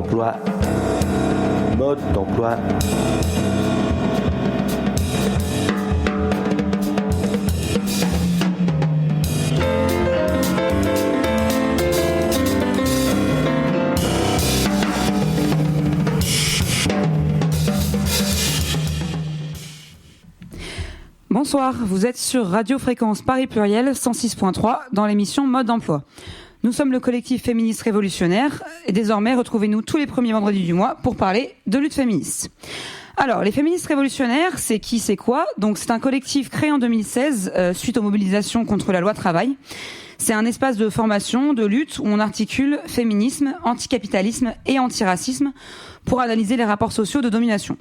d'emploi. Mode d'emploi. Bonsoir, vous êtes sur Radio Fréquence Paris Pluriel 106.3 dans l'émission Mode d'emploi. Nous sommes le collectif féministe révolutionnaire et désormais retrouvez-nous tous les premiers vendredis du mois pour parler de lutte féministe. Alors, les féministes révolutionnaires, c'est qui, c'est quoi ? Donc c'est un collectif créé en 2016 suite aux mobilisations contre la loi travail. C'est un espace de formation, de lutte où on articule féminisme, anticapitalisme et antiracisme pour analyser les rapports sociaux de domination.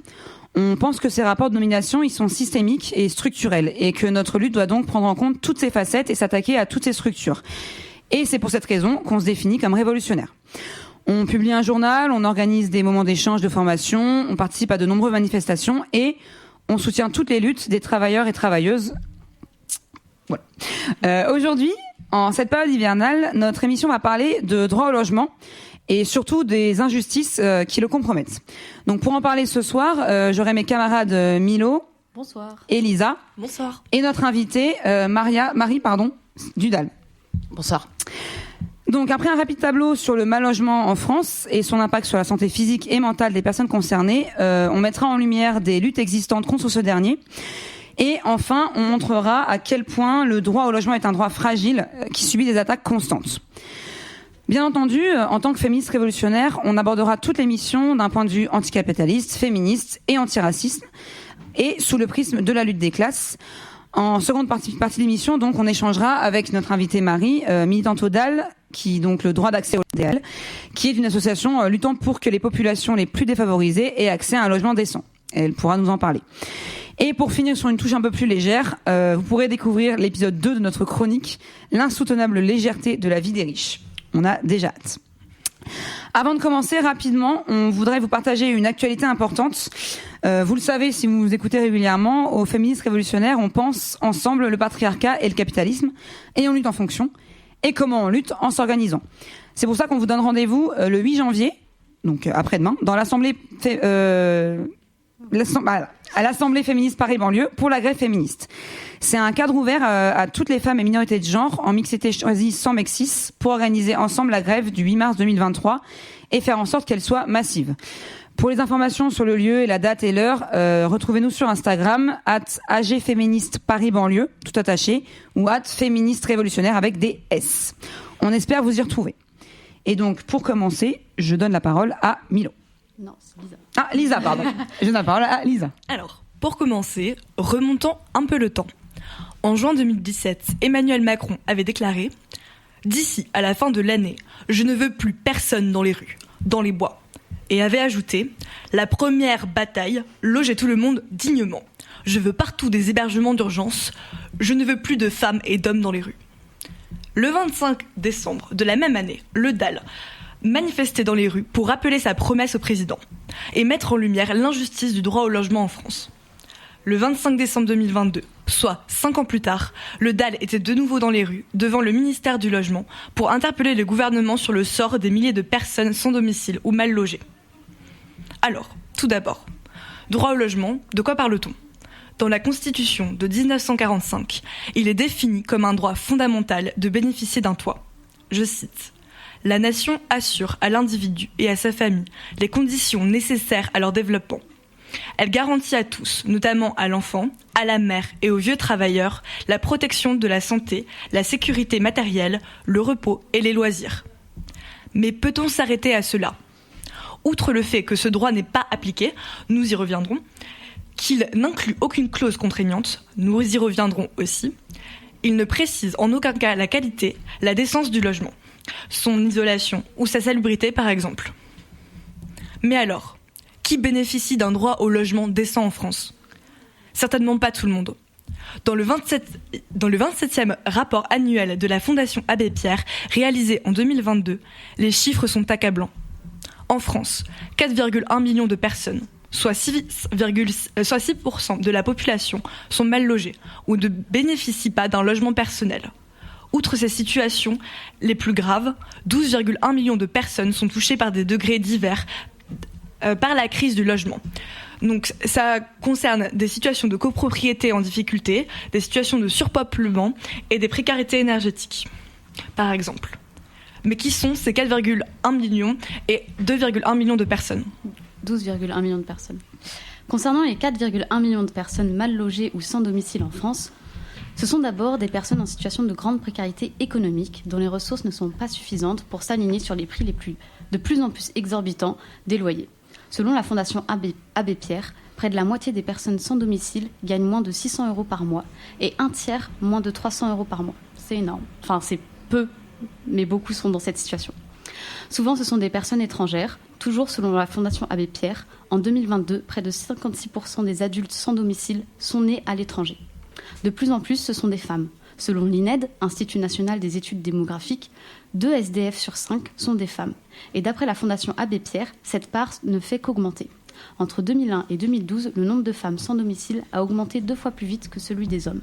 On pense que ces rapports de domination, ils sont systémiques et structurels et que notre lutte doit donc prendre en compte toutes ces facettes et s'attaquer à toutes ces structures. Et c'est pour cette raison qu'on se définit comme révolutionnaire. On publie un journal, on organise des moments d'échange, de formation, on participe à de nombreuses manifestations et on soutient toutes les luttes des travailleurs et travailleuses. Voilà. Aujourd'hui, en cette période hivernale, notre émission va parler de droit au logement et surtout des injustices qui le compromettent. Donc pour en parler ce soir, j'aurai mes camarades Milo. Bonsoir. Et Lisa. Bonsoir. Et notre invitée Marie Dudal. Bonsoir. Donc après un rapide tableau sur le mal-logement en France et son impact sur la santé physique et mentale des personnes concernées, on mettra en lumière des luttes existantes contre ce dernier. Et enfin, on montrera à quel point le droit au logement est un droit fragile qui subit des attaques constantes. Bien entendu, en tant que féministe révolutionnaire, on abordera toute l'émission d'un point de vue anticapitaliste, féministe et antiraciste, et sous le prisme de la lutte des classes. En seconde partie de l'émission, donc, on échangera avec notre invitée Marie, militante au DAL, qui donc le droit d'accès au DAL, qui est une association luttant pour que les populations les plus défavorisées aient accès à un logement décent. Elle pourra nous en parler. Et pour finir sur une touche un peu plus légère, vous pourrez découvrir l'épisode 2 de notre chronique, l'insoutenable légèreté de la vie des riches. On a déjà hâte. Avant de commencer rapidement, on voudrait vous partager une actualité importante. Vous le savez si vous nous écoutez régulièrement, aux féministes révolutionnaires, on pense ensemble le patriarcat et le capitalisme, et on lutte en fonction. Et comment on lutte ? En s'organisant. C'est pour ça qu'on vous donne rendez-vous le 8 janvier, donc après-demain, dans à l'Assemblée féministe Paris-Banlieue pour la grève féministe. C'est un cadre ouvert à toutes les femmes et minorités de genre en mixité choisie sans mexis pour organiser ensemble la grève du 8 mars 2023 et faire en sorte qu'elle soit massive. Pour les informations sur le lieu et la date et l'heure, retrouvez-nous sur Instagram @agféministe Paris-Banlieue, tout attaché, ou @féministe révolutionnaire avec des S. On espère vous y retrouver. Et donc, pour commencer, je donne la parole à Milo. Non, c'est Lisa. Ah, Lisa, pardon. Je donne la parole à Lisa. Alors, pour commencer, remontons un peu le temps. En juin 2017, Emmanuel Macron avait déclaré « D'ici à la fin de l'année, je ne veux plus personne dans les rues, dans les bois ». Et avait ajouté « La première bataille, loger tout le monde dignement. Je veux partout des hébergements d'urgence. Je ne veux plus de femmes et d'hommes dans les rues. » Le 25 décembre de la même année, le DAL manifestait dans les rues pour rappeler sa promesse au président et mettre en lumière l'injustice du droit au logement en France. Le 25 décembre 2022, soit 5 ans plus tard, le DAL était de nouveau dans les rues, devant le ministère du Logement, pour interpeller le gouvernement sur le sort des milliers de personnes sans domicile ou mal logées. Alors, tout d'abord, droit au logement, de quoi parle-t-on ? Dans la Constitution de 1945, il est défini comme un droit fondamental de bénéficier d'un toit. Je cite « La nation assure à l'individu et à sa famille les conditions nécessaires à leur développement. Elle garantit à tous, notamment à l'enfant, à la mère et aux vieux travailleurs, la protection de la santé, la sécurité matérielle, le repos et les loisirs. » Mais peut-on s'arrêter à cela ? Outre le fait que ce droit n'est pas appliqué, nous y reviendrons, qu'il n'inclut aucune clause contraignante, nous y reviendrons aussi, il ne précise en aucun cas la qualité, la décence du logement, son isolation ou sa salubrité par exemple. Mais alors, qui bénéficie d'un droit au logement décent en France ? Certainement pas tout le monde. Dans le 27e rapport annuel de la Fondation Abbé Pierre, réalisé en 2022, les chiffres sont accablants. En France, 4,1 millions de personnes, soit 6% de la population, sont mal logées ou ne bénéficient pas d'un logement personnel. Outre ces situations les plus graves, 12,1 millions de personnes sont touchées par des degrés divers par la crise du logement. Donc ça concerne des situations de copropriété en difficulté, des situations de surpeuplement et des précarités énergétiques, par exemple. Mais qui sont ces 4,1 millions et 2,1 millions de personnes ? 12,1 millions de personnes. Concernant les 4,1 millions de personnes mal logées ou sans domicile en France, ce sont d'abord des personnes en situation de grande précarité économique dont les ressources ne sont pas suffisantes pour s'aligner sur les prix de plus en plus exorbitants des loyers. Selon la Fondation Abbé Pierre, près de la moitié des personnes sans domicile gagnent moins de 600 € par mois et un tiers moins de 300 € par mois. C'est énorme. Enfin, c'est peu, mais beaucoup sont dans cette situation. Souvent, ce sont des personnes étrangères. Toujours selon la Fondation Abbé Pierre, en 2022, près de 56% des adultes sans domicile sont nés à l'étranger. De plus en plus, ce sont des femmes. Selon l'INED, Institut national des études démographiques, 2 SDF sur 5 sont des femmes. Et d'après la Fondation Abbé Pierre, cette part ne fait qu'augmenter. Entre 2001 et 2012, le nombre de femmes sans domicile a augmenté 2 fois plus vite que celui des hommes.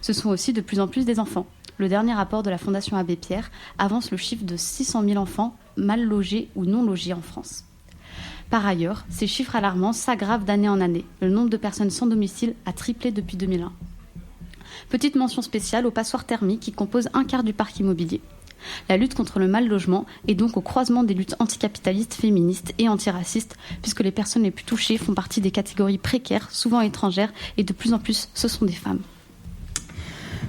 Ce sont aussi de plus en plus des enfants. Le dernier rapport de la Fondation Abbé Pierre avance le chiffre de 600 000 enfants mal logés ou non logés en France. Par ailleurs, ces chiffres alarmants s'aggravent d'année en année. Le nombre de personnes sans domicile a triplé depuis 2001. Petite mention spéciale aux passoires thermiques qui composent un quart du parc immobilier. La lutte contre le mal-logement est donc au croisement des luttes anticapitalistes, féministes et antiracistes, puisque les personnes les plus touchées font partie des catégories précaires, souvent étrangères, et de plus en plus, ce sont des femmes.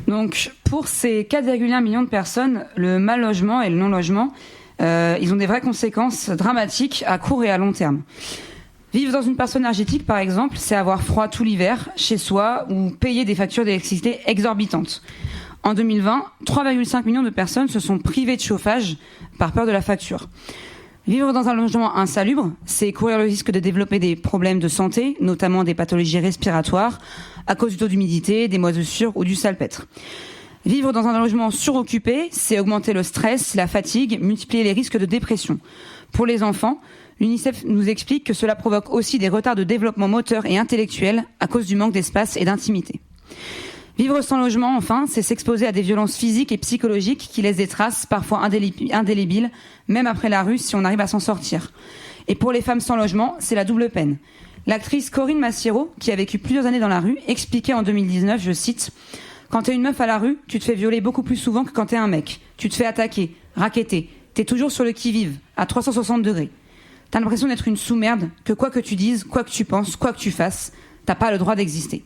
Donc, pour ces 4,1 millions de personnes, le mal-logement et le non-logement, ils ont des vraies conséquences dramatiques à court et à long terme. Vivre dans une pension énergétique, par exemple, c'est avoir froid tout l'hiver chez soi ou payer des factures d'électricité exorbitantes. En 2020, 3,5 millions de personnes se sont privées de chauffage par peur de la facture. Vivre dans un logement insalubre, c'est courir le risque de développer des problèmes de santé, notamment des pathologies respiratoires, à cause du taux d'humidité, des moisissures ou du salpêtre. Vivre dans un logement suroccupé, c'est augmenter le stress, la fatigue, multiplier les risques de dépression. Pour les enfants, l'UNICEF nous explique que cela provoque aussi des retards de développement moteur et intellectuel à cause du manque d'espace et d'intimité. Vivre sans logement, enfin, c'est s'exposer à des violences physiques et psychologiques qui laissent des traces parfois indélébiles, même après la rue, si on arrive à s'en sortir. Et pour les femmes sans logement, c'est la double peine. L'actrice Corinne Massiero, qui a vécu plusieurs années dans la rue, expliquait en 2019, je cite, « Quand t'es une meuf à la rue, tu te fais violer beaucoup plus souvent que quand t'es un mec. Tu te fais attaquer, racketter. T'es toujours sur le qui-vive, à 360 degrés. T'as l'impression d'être une sous-merde, que quoi que tu dises, quoi que tu penses, quoi que tu fasses, t'as pas le droit d'exister. »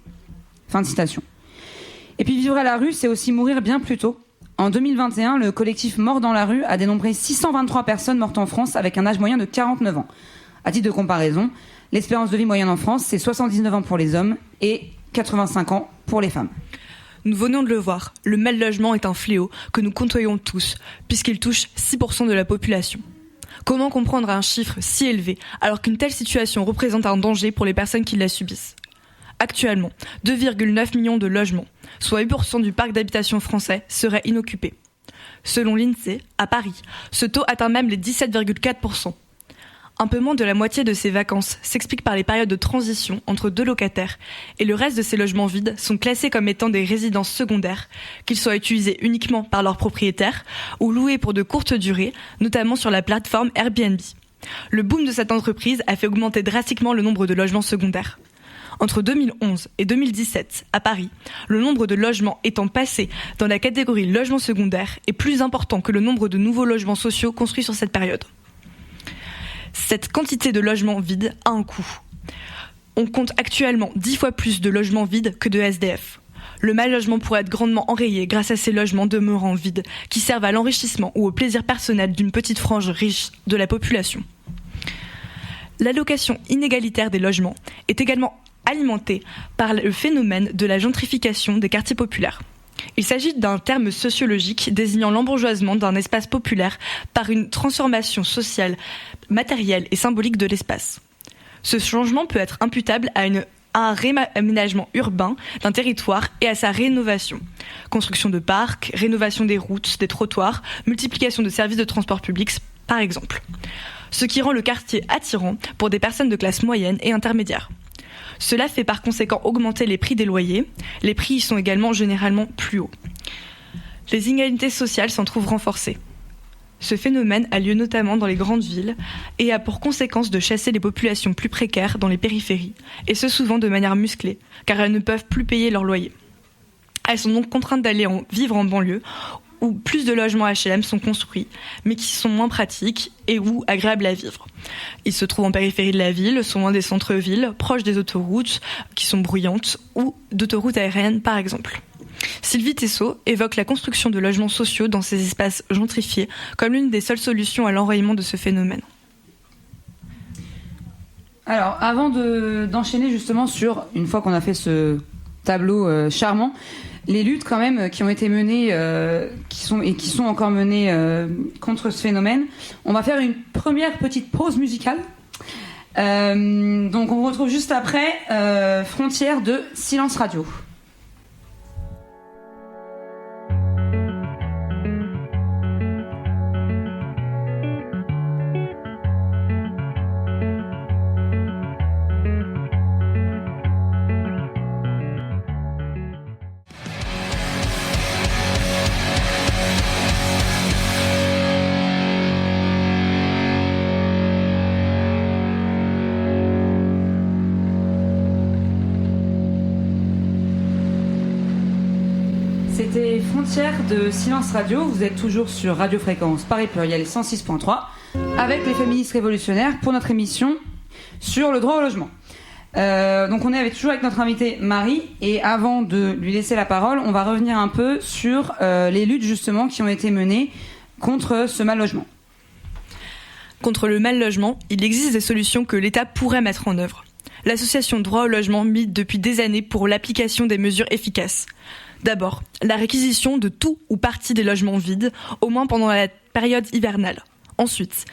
Fin de citation. Et puis vivre à la rue, c'est aussi mourir bien plus tôt. En 2021, le collectif Mort dans la rue a dénombré 623 personnes mortes en France avec un âge moyen de 49 ans. À titre de comparaison, l'espérance de vie moyenne en France, c'est 79 ans pour les hommes et 85 ans pour les femmes. Nous venons de le voir, le mal-logement est un fléau que nous côtoyons tous, puisqu'il touche 6% de la population. Comment comprendre un chiffre si élevé alors qu'une telle situation représente un danger pour les personnes qui la subissent ? Actuellement, 2,9 millions de logements, soit 8% du parc d'habitation français, seraient inoccupés. Selon l'INSEE, à Paris, ce taux atteint même les 17,4%. Un peu moins de la moitié de ces vacances s'explique par les périodes de transition entre 2 locataires et le reste de ces logements vides sont classés comme étant des résidences secondaires, qu'ils soient utilisés uniquement par leurs propriétaires ou loués pour de courtes durées, notamment sur la plateforme Airbnb. Le boom de cette entreprise a fait augmenter drastiquement le nombre de logements secondaires. Entre 2011 et 2017, à Paris, le nombre de logements étant passé dans la catégorie logement secondaire est plus important que le nombre de nouveaux logements sociaux construits sur cette période. Cette quantité de logements vides a un coût. On compte actuellement 10 fois plus de logements vides que de SDF. Le mal-logement pourrait être grandement enrayé grâce à ces logements demeurant vides qui servent à l'enrichissement ou au plaisir personnel d'une petite frange riche de la population. L'allocation inégalitaire des logements est également alimentée par le phénomène de la gentrification des quartiers populaires. Il s'agit d'un terme sociologique désignant l'embourgeoisement d'un espace populaire par une transformation sociale, matérielle et symbolique de l'espace. Ce changement peut être imputable à un réaménagement urbain d'un territoire et à sa rénovation. Construction de parcs, rénovation des routes, des trottoirs, multiplication de services de transport public, par exemple. Ce qui rend le quartier attirant pour des personnes de classe moyenne et intermédiaire. Cela fait par conséquent augmenter les prix des loyers. Les prix y sont également généralement plus hauts. Les inégalités sociales s'en trouvent renforcées. Ce phénomène a lieu notamment dans les grandes villes et a pour conséquence de chasser les populations plus précaires dans les périphéries, et ce souvent de manière musclée, car elles ne peuvent plus payer leur loyer. Elles sont donc contraintes d'aller vivre en banlieue, où plus de logements HLM sont construits, mais qui sont moins pratiques et ou agréables à vivre. Ils se trouvent en périphérie de la ville, sont loin des centres-villes, proches des autoroutes qui sont bruyantes, ou d'autoroutes aériennes par exemple. Sylvie Tessot évoque la construction de logements sociaux dans ces espaces gentrifiés comme l'une des seules solutions à l'enrayement de ce phénomène. Alors, avant d'enchaîner justement sur, une fois qu'on a fait ce tableau charmant, les luttes quand même qui ont été menées, qui sont encore menées contre ce phénomène, on va faire une première petite pause musicale. Donc on vous retrouve juste après Frontières de Silence Radio. C'était Frontières de Silence Radio. Vous êtes toujours sur Radio Fréquence Paris Pluriel 106.3 avec les féministes révolutionnaires pour notre émission sur le droit au logement. Donc on est toujours avec notre invitée Marie, et avant de lui laisser la parole, on va revenir un peu sur les luttes justement qui ont été menées contre ce mal logement. Contre le mal logement, il existe des solutions que l'État pourrait mettre en œuvre. L'association Droit au logement milite depuis des années pour l'application des mesures efficaces. D'abord, la réquisition de tout ou partie des logements vides, au moins pendant la période hivernale. Ensuite,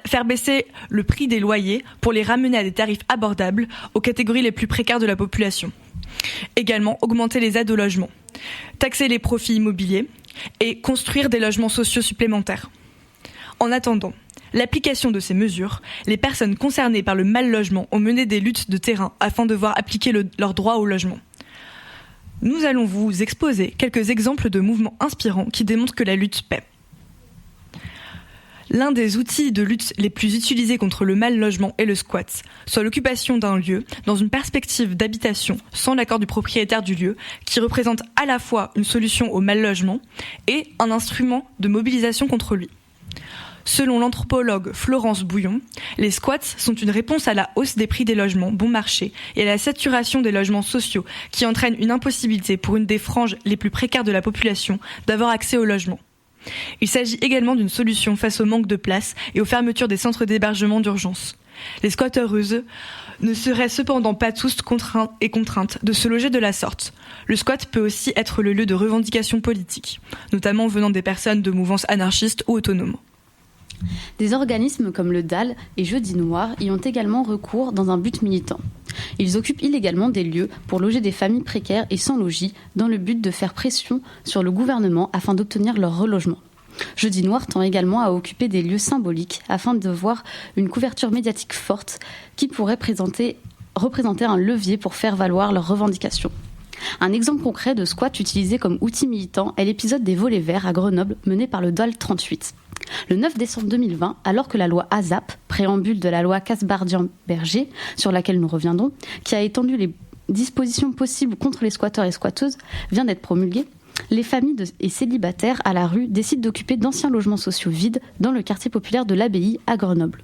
faire baisser le prix des loyers pour les ramener à des tarifs abordables aux catégories les plus précaires de la population. Également, augmenter les aides au logement, taxer les profits immobiliers et construire des logements sociaux supplémentaires. En attendant l'application de ces mesures, les personnes concernées par le mal logement ont mené des luttes de terrain afin de voir appliquer leur droit au logement. Nous allons vous exposer quelques exemples de mouvements inspirants qui démontrent que la lutte paie. L'un des outils de lutte les plus utilisés contre le mal logement est le squat, soit l'occupation d'un lieu dans une perspective d'habitation sans l'accord du propriétaire du lieu, qui représente à la fois une solution au mal logement et un instrument de mobilisation contre lui. Selon l'anthropologue Florence Bouillon, les squats sont une réponse à la hausse des prix des logements bon marché et à la saturation des logements sociaux qui entraîne une impossibilité pour une des franges les plus précaires de la population d'avoir accès au logement. Il s'agit également d'une solution face au manque de place et aux fermetures des centres d'hébergement d'urgence. Les squatteuses ne seraient cependant pas tous contraintes de se loger de la sorte. Le squat peut aussi être le lieu de revendications politiques, notamment venant des personnes de mouvances anarchistes ou autonomes. Des organismes comme le DAL et Jeudi Noir y ont également recours dans un but militant. Ils occupent illégalement des lieux pour loger des familles précaires et sans logis dans le but de faire pression sur le gouvernement afin d'obtenir leur relogement. Jeudi Noir tend également à occuper des lieux symboliques afin de voir une couverture médiatique forte qui pourrait représenter un levier pour faire valoir leurs revendications. Un exemple concret de squat utilisé comme outil militant est l'épisode des volets verts à Grenoble mené par le DAL 38. Le 9 décembre 2020, alors que la loi ASAP, préambule de la loi Kasbarian-Berger, sur laquelle nous reviendrons, qui a étendu les dispositions possibles contre les squatteurs et squatteuses, vient d'être promulguée, les familles et célibataires à la rue décident d'occuper d'anciens logements sociaux vides dans le quartier populaire de l'Abbaye à Grenoble.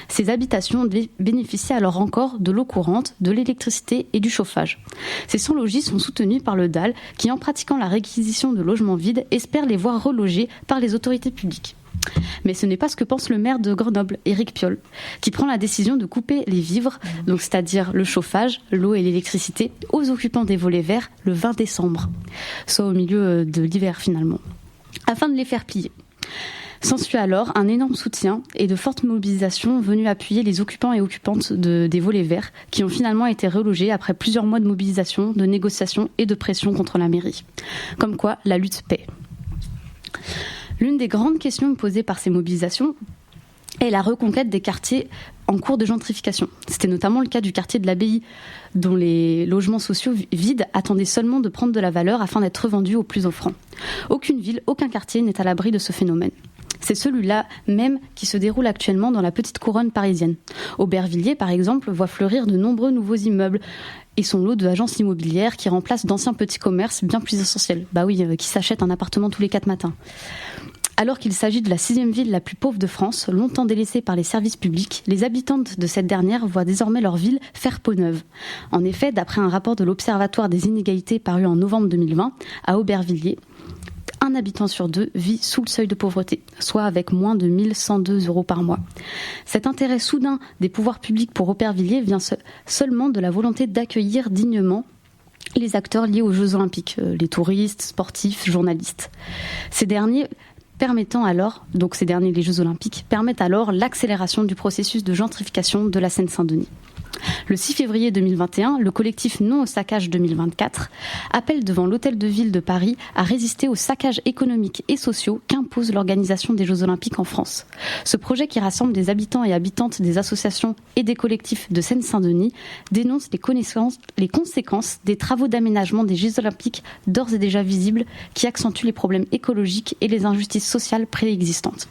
Ces habitations bénéficient alors encore de l'eau courante, de l'électricité et du chauffage. Ces sans-logis sont soutenus par le DAL qui, en pratiquant la réquisition de logements vides, espère les voir relogés par les autorités publiques. Mais ce n'est pas ce que pense le maire de Grenoble, Éric Piolle, qui prend la décision de couper les vivres, donc c'est-à-dire le chauffage, l'eau et l'électricité, aux occupants des volets verts le 20 décembre, soit au milieu de l'hiver finalement, afin de les faire plier. S'ensuit alors un énorme soutien et de fortes mobilisations venues appuyer les occupants et occupantes des volets verts qui ont finalement été relogés après plusieurs mois de mobilisation, de négociations et de pression contre la mairie. Comme quoi, la lutte paie. L'une des grandes questions posées par ces mobilisations et la reconquête des quartiers en cours de gentrification. C'était notamment le cas du quartier de l'Abbaye, dont les logements sociaux vides attendaient seulement de prendre de la valeur afin d'être revendus aux plus offrants. Aucune ville, aucun quartier n'est à l'abri de ce phénomène. C'est celui-là même qui se déroule actuellement dans la petite couronne parisienne. Aubervilliers, par exemple, voit fleurir de nombreux nouveaux immeubles et son lot d'agences immobilières qui remplacent d'anciens petits commerces bien plus essentiels. Bah oui, qui s'achètent un appartement tous les 4 matins. Alors qu'il s'agit de la 6e ville la plus pauvre de France, longtemps délaissée par les services publics, les habitantes de cette dernière voient désormais leur ville faire peau neuve. En effet, d'après un rapport de l'Observatoire des inégalités paru en novembre 2020, à Aubervilliers, un habitant sur 2 vit sous le seuil de pauvreté, soit avec moins de 1 102 € par mois. Cet intérêt soudain des pouvoirs publics pour Aubervilliers vient seulement de la volonté d'accueillir dignement les acteurs liés aux Jeux Olympiques, les touristes, sportifs, journalistes. Ces derniers, les Jeux Olympiques, permettent alors l'accélération du processus de gentrification de la Seine-Saint-Denis. Le 6 février 2021, le collectif Non au saccage 2024 appelle devant l'Hôtel de Ville de Paris à résister aux saccages économiques et sociaux qu'impose l'organisation des Jeux Olympiques en France. Ce projet qui rassemble des habitants et habitantes des associations et des collectifs de Seine-Saint-Denis dénonce les conséquences des travaux d'aménagement des Jeux Olympiques d'ores et déjà visibles qui accentuent les problèmes écologiques et les injustices sociales préexistantes.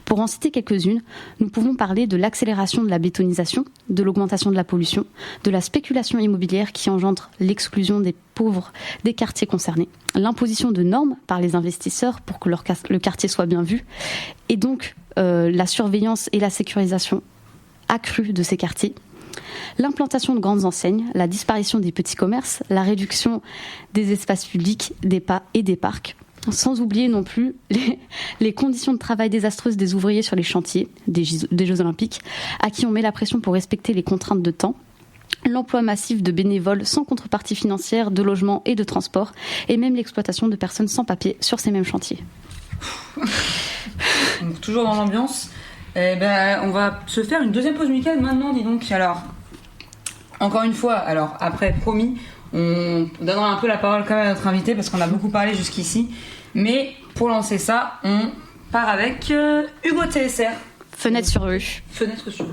Pour en citer quelques-unes, nous pouvons parler de l'accélération de la bétonisation, de l'augmentation de la pollution, de la spéculation immobilière qui engendre l'exclusion des pauvres des quartiers concernés, l'imposition de normes par les investisseurs pour que le quartier soit bien vu, et donc la surveillance et la sécurisation accrue de ces quartiers, l'implantation de grandes enseignes, la disparition des petits commerces, la réduction des espaces publics, des pas et des parcs, sans oublier non plus les conditions de travail désastreuses des ouvriers sur les chantiers des Jeux Olympiques, à qui on met la pression pour respecter les contraintes de temps, l'emploi massif de bénévoles sans contrepartie financière, de logement et de transport, et même l'exploitation de personnes sans papier sur ces mêmes chantiers. Donc, toujours dans l'ambiance, on va se faire une deuxième pause musicale maintenant, dis donc. Alors, encore une fois, après, promis, on donnera un peu la parole quand même à notre invité parce qu'on a beaucoup parlé jusqu'ici. Mais pour lancer ça, on part avec Hugo TSR. Fenêtre sur rue. Fenêtre sur rue.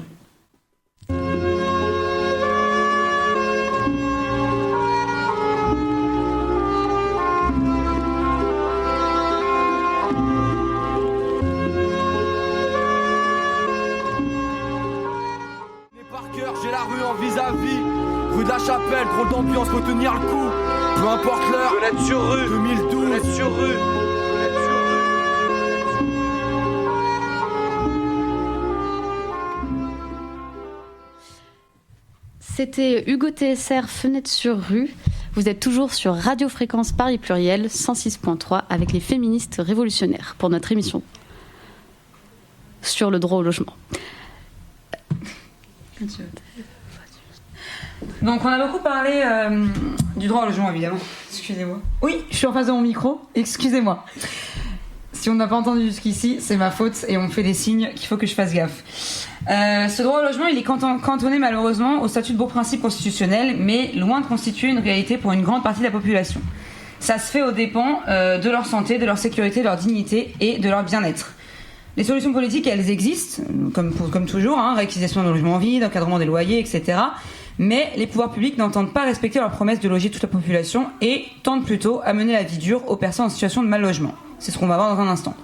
Par cœur, j'ai la rue en vis-à-vis. Rue de la Chapelle, drôle d'ambiance, faut tenir le coup. Peu importe l'heure, fenêtre sur rue. 2012, fenêtre sur rue. C'était Hugo TSR, Fenêtre sur rue. Vous êtes toujours sur Radio Fréquence Paris Pluriel 106.3 avec les féministes révolutionnaires pour notre émission sur le droit au logement. Donc on a beaucoup parlé du droit au logement évidemment. Excusez-moi. Oui, je suis en face de mon micro. Excusez-moi. Si on n'a pas entendu jusqu'ici, c'est ma faute et on me fait des signes qu'il faut que je fasse gaffe. Ce droit au logement, il est cantonné malheureusement au statut de beau principe constitutionnel, mais loin de constituer une réalité pour une grande partie de la population. Ça se fait aux dépens de leur santé, de leur sécurité, de leur dignité et de leur bien-être. Les solutions politiques, elles existent, comme toujours, réquisition de logements vides, encadrement des loyers, etc. Mais les pouvoirs publics n'entendent pas respecter leur promesse de loger toute la population et tentent plutôt à mener la vie dure aux personnes en situation de mal logement. C'est ce qu'on va voir dans un instant.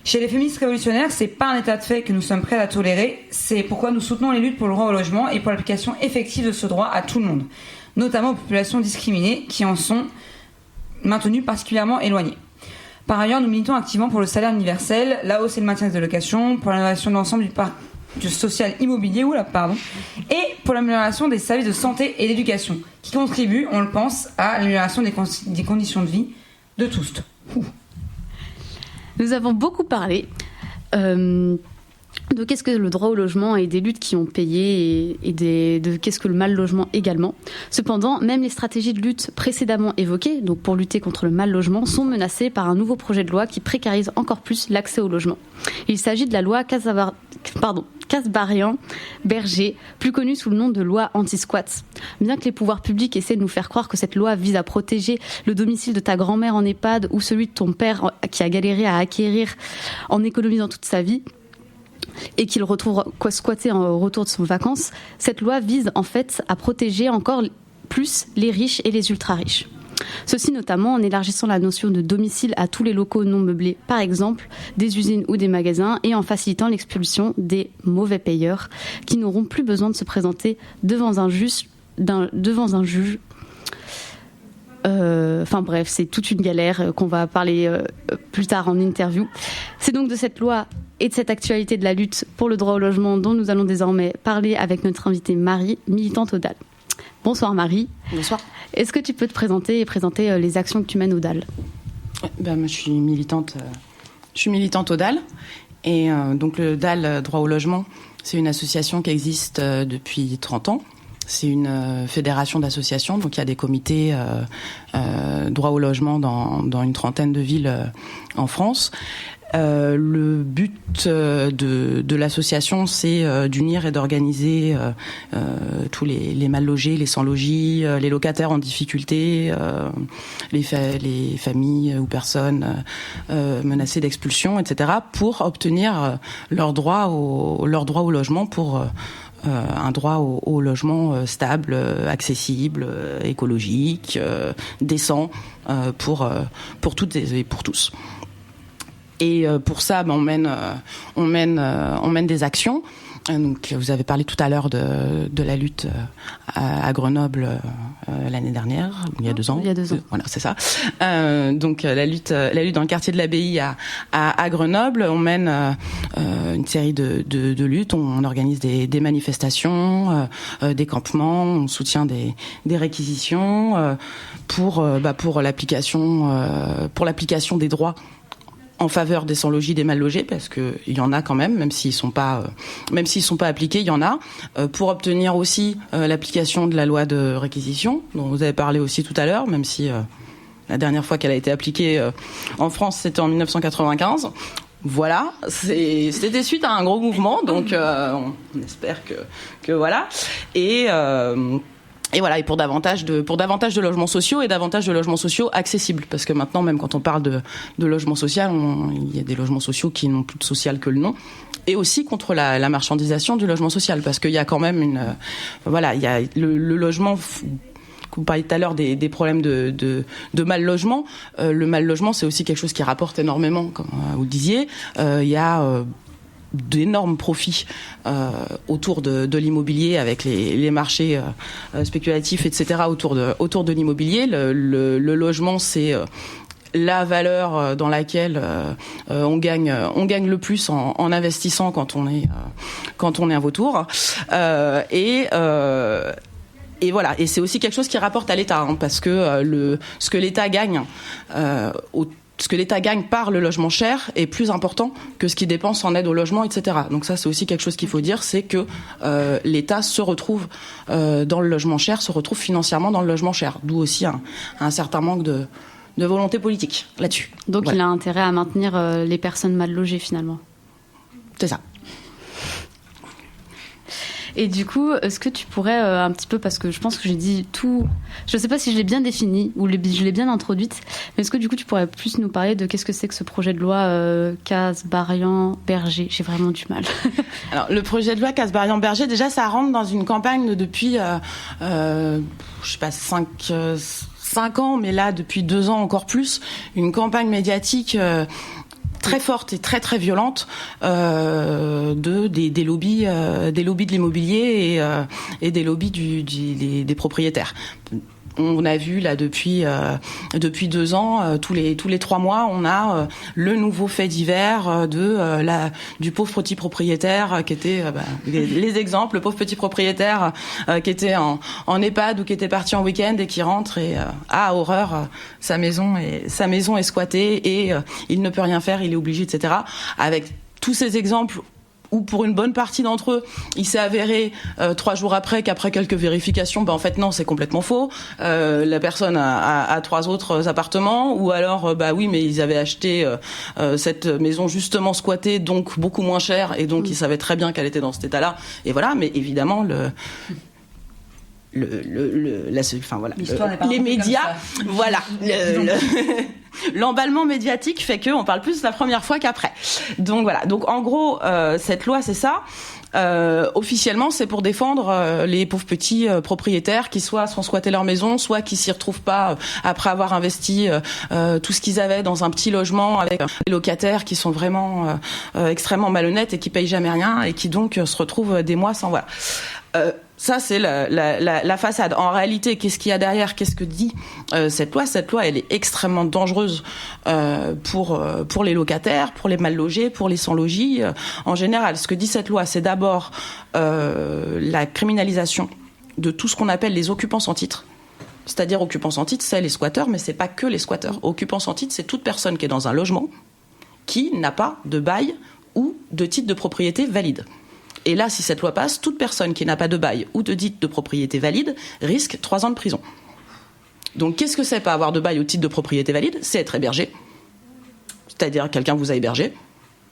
Chez les féministes révolutionnaires, c'est pas un état de fait que nous sommes prêts à tolérer, c'est pourquoi nous soutenons les luttes pour le droit au logement et pour l'application effective de ce droit à tout le monde, notamment aux populations discriminées qui en sont maintenues particulièrement éloignées. Par ailleurs, nous militons activement pour le salaire universel, la hausse et le maintien des allocations, pour l'amélioration de l'ensemble du social immobilier, et pour l'amélioration des services de santé et d'éducation, qui contribuent, on le pense, à l'amélioration des conditions de vie de tous. Nous avons beaucoup parlé de qu'est-ce que le droit au logement et des luttes qui ont payé et de qu'est-ce que le mal logement également. Cependant, même les stratégies de lutte précédemment évoquées, donc pour lutter contre le mal logement, sont menacées par un nouveau projet de loi qui précarise encore plus l'accès au logement. Il s'agit de la loi Kasbarian-Berger, plus connue sous le nom de loi anti-squat. Bien que les pouvoirs publics essaient de nous faire croire que cette loi vise à protéger le domicile de ta grand-mère en EHPAD ou celui de ton père qui a galéré à acquérir en économisant toute sa vie, et qu'il retrouve squatté au retour de son vacances, cette loi vise en fait à protéger encore plus les riches et les ultra-riches. Ceci notamment en élargissant la notion de domicile à tous les locaux non meublés, par exemple des usines ou des magasins, et en facilitant l'expulsion des mauvais payeurs qui n'auront plus besoin de se présenter devant un juge. Enfin bref, c'est toute une galère qu'on va parler plus tard en interview. C'est donc de cette loi et de cette actualité de la lutte pour le droit au logement dont nous allons désormais parler avec notre invitée Marie, militante au DAL. Bonsoir Marie. Bonsoir. Est-ce que tu peux te présenter et présenter les actions que tu mènes au DAL ? Moi, je suis militante au DAL. Et donc le DAL, Droit au logement, c'est une association qui existe depuis 30 ans. C'est une fédération d'associations, donc il y a des comités droit au logement dans une trentaine de villes en France. Le but de l'association, c'est d'unir et d'organiser tous les mal logés, les sans logis, les locataires en difficulté, les familles ou personnes menacées d'expulsion, etc., pour obtenir leur droit au logement, pour un droit au logement stable, accessible, écologique, décent pour toutes et pour tous. Et pour ça, on mène des actions. Donc, vous avez parlé tout à l'heure de la lutte à Grenoble l'année dernière, il y a 2 ans. Il y a 2 ans. Voilà, c'est ça. Donc la lutte dans le quartier de l'Abbaye à Grenoble. On mène une série de luttes. On organise des manifestations, des campements. On soutient des réquisitions pour l'application des droits en faveur des sans-logis, des mal-logés, parce que il y en a quand même s'ils sont pas appliqués, il y en a, pour obtenir aussi l'application de la loi de réquisition, dont vous avez parlé aussi tout à l'heure, même si la dernière fois qu'elle a été appliquée en France, c'était en 1995. Voilà, c'était suite à un gros mouvement, donc on espère que voilà. Et voilà, et pour davantage de logements sociaux et davantage de logements sociaux accessibles, parce que maintenant, même quand on parle de logement social, il y a des logements sociaux qui n'ont plus de social que le nom, et aussi contre la marchandisation du logement social, parce qu'il y a quand même il y a le logement. Vous parliez tout à l'heure des problèmes de mal logement. Le mal logement, c'est aussi quelque chose qui rapporte énormément, comme vous le disiez. Il y a d'énormes profits autour de l'immobilier, avec les marchés spéculatifs, etc. autour de l'immobilier. Le logement, c'est la valeur dans laquelle on gagne le plus en investissant quand on est un vautour. Et voilà, et c'est aussi quelque chose qui rapporte à l'État, parce que ce que l'État gagne par le logement cher est plus important que ce qu'il dépense en aide au logement, etc. Donc ça, c'est aussi quelque chose qu'il faut dire, c'est que l'État se retrouve dans le logement cher, se retrouve financièrement dans le logement cher. D'où aussi un certain manque de volonté politique là-dessus. Donc voilà. Il a intérêt à maintenir les personnes mal logées finalement. C'est ça. Et du coup, est-ce que tu pourrais un petit peu, parce que je pense que j'ai dit tout, je ne sais pas si je l'ai bien défini ou je l'ai bien introduite, mais est-ce que du coup tu pourrais plus nous parler de qu'est-ce que c'est que ce projet de loi Kasbarian-Berger ? J'ai vraiment du mal. Alors le projet de loi Kasbarian-Berger, déjà ça rentre dans une campagne depuis, je sais pas, 5 ans, mais là depuis 2 ans encore plus, une campagne médiatique très forte et très très violente des lobbies de l'immobilier et des lobbies des propriétaires. On a vu là depuis 2 ans, tous les 3 mois, on a le nouveau fait divers du pauvre petit propriétaire qui était les exemples, le pauvre petit propriétaire qui était en EHPAD ou qui était parti en week-end et qui rentre et horreur, sa maison est squattée et il ne peut rien faire, il est obligé, etc. Avec tous ces exemples où pour une bonne partie d'entre eux, il s'est avéré 3 jours après qu'après quelques vérifications, en fait non, c'est complètement faux. La personne a 3 autres appartements, ou alors oui, mais ils avaient acheté cette maison justement squattée, donc beaucoup moins chère, et donc ils savaient très bien qu'elle était dans cet état-là. Et voilà, mais évidemment les médias, voilà, l'emballement médiatique fait qu'on parle plus la première fois qu'après. Donc voilà. Donc en gros, cette loi, c'est ça. Officiellement, c'est pour défendre les pauvres petits propriétaires qui soit sont squattés leur maison, soit qui s'y retrouvent pas après avoir investi tout ce qu'ils avaient dans un petit logement avec des locataires qui sont vraiment extrêmement malhonnêtes et qui payent jamais rien et qui donc se retrouvent des mois sans voilà. Ça, c'est la façade. En réalité, qu'est-ce qu'il y a derrière ? Qu'est-ce que dit cette loi ? Cette loi, elle est extrêmement dangereuse pour les locataires, pour les mal logés, pour les sans-logis. En général, ce que dit cette loi, c'est d'abord la criminalisation de tout ce qu'on appelle les occupants sans titre. C'est-à-dire occupants sans titre, c'est les squatteurs, mais c'est pas que les squatteurs. Occupants sans titre, c'est toute personne qui est dans un logement qui n'a pas de bail ou de titre de propriété valide. Et là, si cette loi passe, toute personne qui n'a pas de bail ou de titre de propriété valide risque 3 ans de prison. Donc, qu'est-ce que c'est pas avoir de bail ou titre de propriété valide ? C'est être hébergé. C'est-à-dire, quelqu'un vous a hébergé.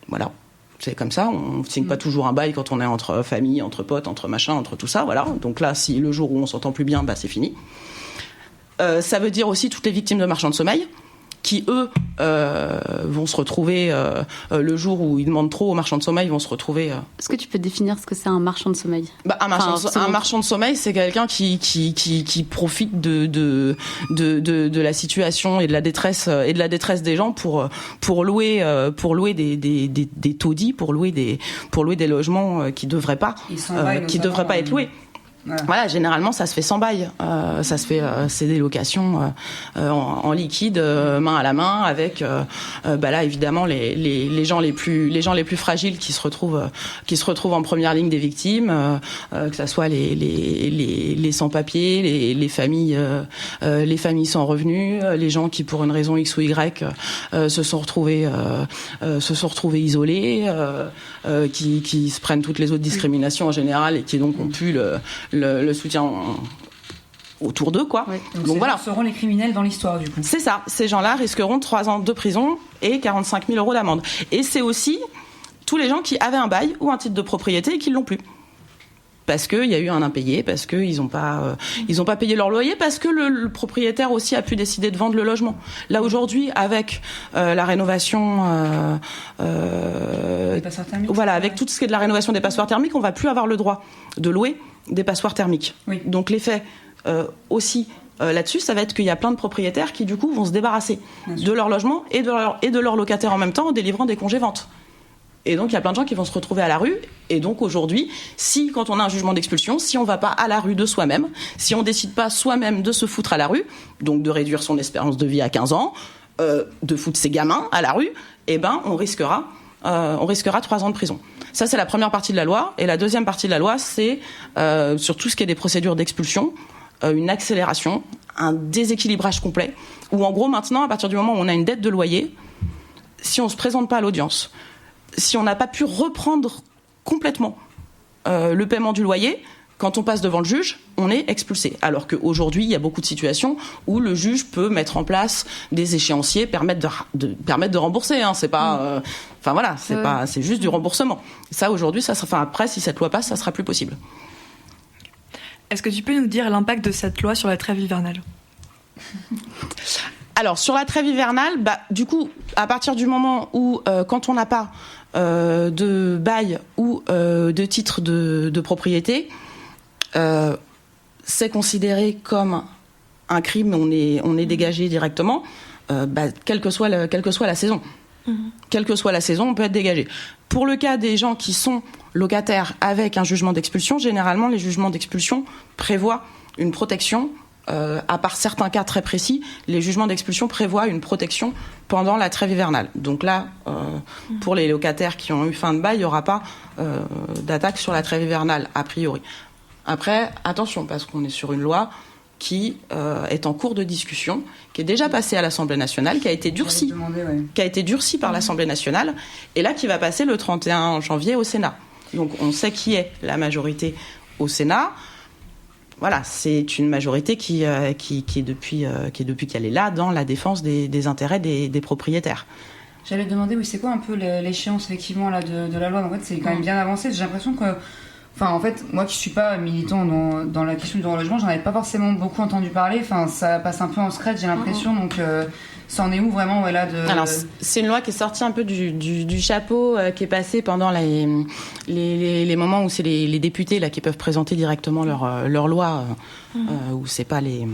Voilà. C'est comme ça. On ne signe pas toujours un bail quand on est entre famille, entre potes, entre machin, entre tout ça. Voilà. Donc là, si le jour où on s'entend plus bien, bah, c'est fini. Ça veut dire aussi toutes les victimes de marchands de sommeil, qui, eux, vont se retrouver, le jour où ils demandent trop aux marchands de sommeil, vont se retrouver... Est-ce que tu peux définir ce que c'est un marchand de sommeil ? Un marchand de sommeil, c'est quelqu'un qui profite de la situation et de la détresse des gens pour louer des taudis, pour louer des logements qui devraient pas être loués. Voilà, généralement ça se fait sans bail, ça se fait c'est des locations en liquide, main à la main, avec là évidemment les gens les plus fragiles qui se retrouvent en première ligne des victimes, que ça soit les sans-papiers, les familles sans revenus, les gens qui pour une raison X ou Y se sont retrouvés isolés, qui se prennent toutes les autres discriminations en général et qui donc ont pu le soutien autour d'eux, quoi. Ouais, donc voilà. Seront les criminels dans l'histoire, du coup. C'est ça. Ces gens-là risqueront 3 ans de prison et 45 000 € d'amende. Et c'est aussi tous les gens qui avaient un bail ou un titre de propriété et qui ne l'ont plus. Parce qu'il y a eu un impayé, parce qu'ils n'ont pas payé leur loyer, parce que le propriétaire aussi a pu décider de vendre le logement. Là, aujourd'hui, avec la rénovation... des passoires thermiques. Voilà, avec tout ce qui est de la rénovation des passoires thermiques, on ne va plus avoir le droit de louer des passoires thermiques. Oui. Donc l'effet aussi là-dessus, ça va être qu'il y a plein de propriétaires qui, du coup, vont se débarrasser de leur logement et de leurs locataires en même temps en délivrant des congés-ventes. Et donc, il y a plein de gens qui vont se retrouver à la rue. Et donc, aujourd'hui, quand on a un jugement d'expulsion, si on ne va pas à la rue de soi-même, si on ne décide pas soi-même de se foutre à la rue, donc de réduire son espérance de vie à 15 ans, de foutre ses gamins à la rue, eh ben, on risquera 3 ans de prison. Ça, c'est la première partie de la loi. Et la deuxième partie de la loi, c'est sur tout ce qui est des procédures d'expulsion, une accélération, un déséquilibrage complet, où en gros, maintenant, à partir du moment où on a une dette de loyer, si on ne se présente pas à l'audience, si on n'a pas pu reprendre complètement le paiement du loyer, quand on passe devant le juge, on est expulsé. Alors qu'aujourd'hui, il y a beaucoup de situations où le juge peut mettre en place des échéanciers, permettre de rembourser. Hein. C'est pas, c'est juste du remboursement. Ça, aujourd'hui, après, si cette loi passe, ça sera plus possible. Est-ce que tu peux nous dire l'impact de cette loi sur la trêve hivernale ? Alors, sur la trêve hivernale, du coup, à partir du moment où, quand on n'a pas de bail ou de titre de propriété, c'est considéré comme un crime, on est dégagé directement, quelle que soit la saison. Quelle que soit la saison, on peut être dégagé. Pour le cas des gens qui sont locataires avec un jugement d'expulsion, généralement, les jugements d'expulsion prévoient une protection. À part certains cas très précis, les jugements d'expulsion prévoient une protection pendant la trêve hivernale. Donc là, pour les locataires qui ont eu fin de bail, il n'y aura pas d'attaque sur la trêve hivernale, a priori. Après, attention, parce qu'on est sur une loi qui est en cours de discussion, qui est déjà passée à l'Assemblée nationale, qui a été durcie, par l'Assemblée nationale, et là qui va passer le 31 janvier au Sénat. Donc on sait qui est la majorité au Sénat. Voilà, c'est une majorité qui est depuis qu'elle est là dans la défense des intérêts des propriétaires. J'allais te demander, oui, c'est quoi un peu l'échéance effectivement là de la loi ? En fait, c'est quand même bien avancé. J'ai l'impression que, en fait, moi qui suis pas militant dans la question du droit au logement, j'en avais pas forcément beaucoup entendu parler. Enfin, ça passe un peu en secret, j'ai l'impression. Donc, Ça en est où vraiment Alors, c'est une loi qui est sortie un peu du chapeau, qui est passée pendant les moments où c'est les députés là qui peuvent présenter directement leur loi, où c'est pas les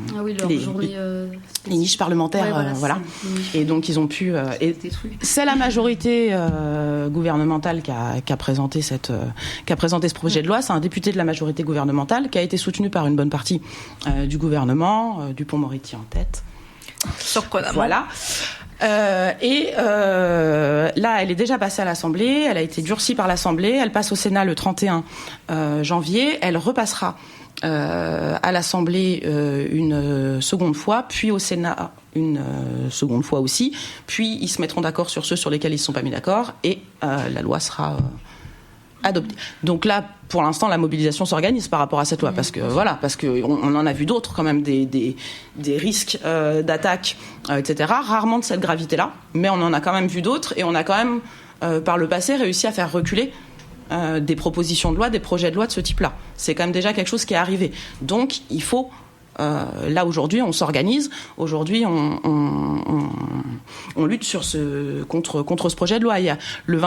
niches parlementaires, voilà. Et donc ils ont pu. C'est la majorité gouvernementale qui a présenté ce projet de loi. C'est un député de la majorité gouvernementale qui a été soutenu par une bonne partie du gouvernement, Dupond-Moretti en tête. Surprenamment. Voilà. Là, elle est déjà passée à l'Assemblée. Elle a été durcie par l'Assemblée. Elle passe au Sénat le 31 janvier. Elle repassera à l'Assemblée une seconde fois, puis au Sénat une seconde fois aussi. Puis ils se mettront d'accord sur ceux sur lesquels ils ne sont pas mis d'accord et la loi sera adoptée. Donc là, pour l'instant, la mobilisation s'organise par rapport à cette loi, parce que on en a vu d'autres quand même, des risques d'attaque, etc. Rarement de cette gravité-là, mais on en a quand même vu d'autres, et on a quand même par le passé réussi à faire reculer des propositions de loi, des projets de loi de ce type-là. C'est quand même déjà quelque chose qui est arrivé. Donc il faut là aujourd'hui, on s'organise. Aujourd'hui, on lutte contre ce projet de loi. Il y a le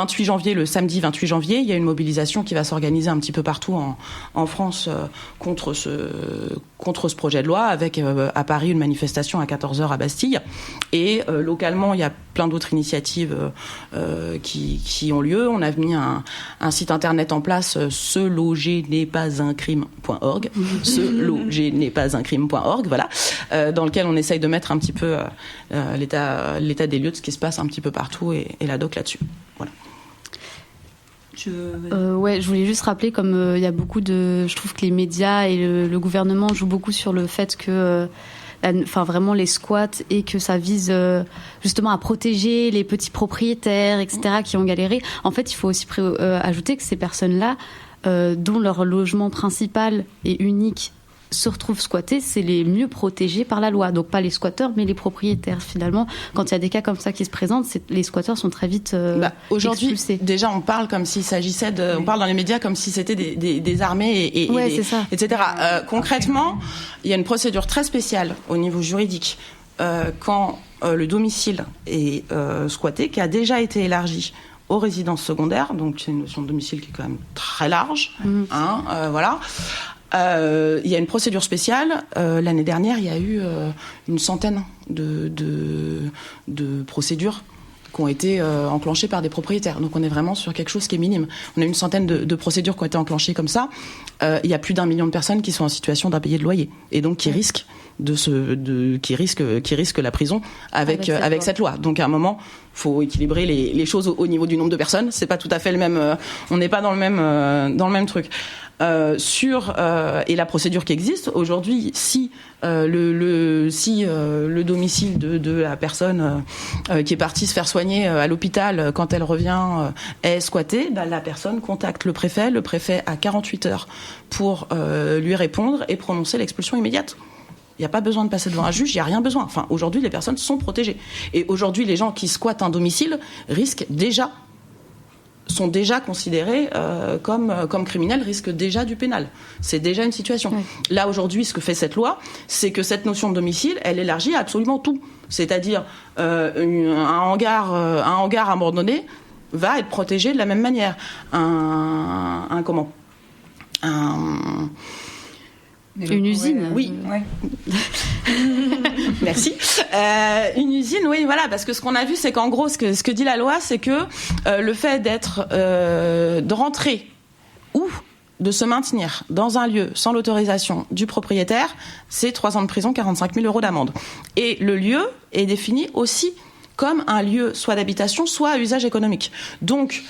samedi 28 janvier, il y a une mobilisation qui va s'organiser un petit peu partout en France contre ce projet de loi, avec à Paris une manifestation à 14h à Bastille. Et localement, il y a plein d'autres initiatives qui ont lieu. On a mis un site internet en place, seloger-n'est-pas-un-crime.org. seloger-n'est-pas-un-crime.org, voilà, dans lequel on essaye de mettre un petit peu l'état des lieux de ce qui se passe un petit peu partout, et la doc là-dessus. Voilà. Je voulais juste rappeler, comme il y a beaucoup je trouve que les médias et le gouvernement jouent beaucoup sur le fait que vraiment les squats, et que ça vise justement à protéger les petits propriétaires, etc., qui ont galéré. En fait, il faut aussi ajouter que ces personnes-là, dont leur logement principal et unique se retrouvent squattés, c'est les mieux protégés par la loi. Donc pas les squatteurs, mais les propriétaires. Finalement, quand il y a des cas comme ça qui se présentent, les squatteurs sont très vite aujourd'hui, expulsés. Déjà, on parle comme s'il s'agissait on parle dans les médias comme si c'était des armées etc. Concrètement, il y a une procédure très spéciale au niveau juridique quand le domicile est squatté, qui a déjà été élargi aux résidences secondaires. Donc c'est une notion de domicile qui est quand même très large. Voilà. Il y a une procédure spéciale. L'année dernière, il y a eu une centaine de procédures qui ont été enclenchées par des propriétaires. Donc on est vraiment sur quelque chose qui est minime. On a une centaine de procédures qui ont été enclenchées comme ça. Il y a plus d'1 million de personnes qui sont en situation d'impayé de loyer, et donc qui risquent qui risquent la prison avec cette loi. Donc à un moment, faut équilibrer les choses au niveau du nombre de personnes. C'est pas tout à fait le même. On n'est pas dans le même truc. Et la procédure qui existe aujourd'hui, si le domicile de la personne qui est partie se faire soigner à l'hôpital, quand elle revient, est squatté, la personne contacte le préfet a 48 heures pour lui répondre et prononcer l'expulsion immédiate. Il n'y a pas besoin de passer devant un juge, il n'y a rien besoin. Enfin, aujourd'hui, les personnes sont protégées. Et aujourd'hui, les gens qui squattent un domicile sont déjà considérés comme criminels, risquent déjà du pénal. C'est déjà une situation. Oui. Là, aujourd'hui, ce que fait cette loi, c'est que cette notion de domicile, elle élargit à absolument tout. C'est-à-dire un hangar abandonné va être protégé de la même manière. Une usine. Oui. Ouais. Merci. Une usine, oui, voilà, parce que ce qu'on a vu, c'est qu'en gros, ce que dit la loi, c'est que le fait de rentrer ou de se maintenir dans un lieu sans l'autorisation du propriétaire, c'est 3 ans de prison, 45 000 € d'amende. Et le lieu est défini aussi comme un lieu soit d'habitation, soit à usage économique. Donc,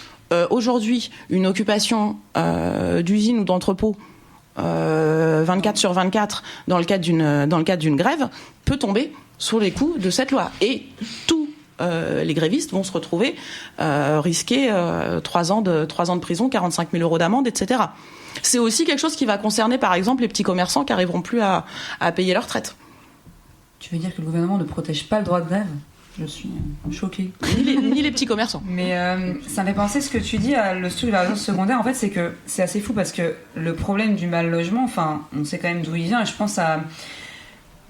aujourd'hui, une occupation d'usine ou d'entrepôt 24/24 dans le cadre d'une grève peut tomber sous les coups de cette loi, et tous les grévistes vont se retrouver risquer 3 ans de prison, 45 000 € d'amende, etc. C'est aussi quelque chose qui va concerner par exemple les petits commerçants qui n'arriveront plus à payer leur retraite. Tu veux dire que le gouvernement ne protège pas le droit de grève ? Je suis choquée. Ni les petits commerçants. Mais ça me fait penser ce que tu dis à le truc de la résidence secondaire. En fait, c'est que c'est assez fou parce que le problème du mal logement, enfin, on sait quand même d'où il vient. Et je pense à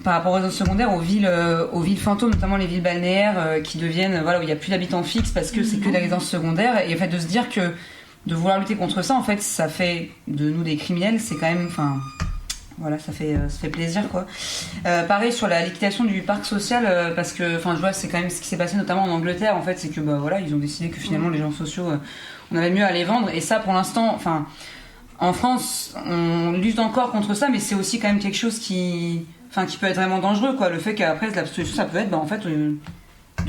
par rapport aux résidences secondaires, aux villes fantômes, notamment les villes balnéaires qui deviennent, voilà, où il n'y a plus d'habitants fixes parce que c'est que des résidences secondaires. Et en fait, de se dire que de vouloir lutter contre ça, en fait, ça fait de nous des criminels, c'est quand même, enfin, voilà, ça fait plaisir, quoi. Pareil sur la liquidation du parc social, parce que, enfin, je vois, c'est quand même ce qui s'est passé notamment en Angleterre, en fait, c'est que, bah voilà, ils ont décidé que finalement les logements sociaux, on avait mieux à les vendre. Et ça, pour l'instant, enfin, en France, on lutte encore contre ça, mais c'est aussi quand même quelque chose qui peut être vraiment dangereux, quoi. Le fait qu'après la solution, ça peut être, en fait, de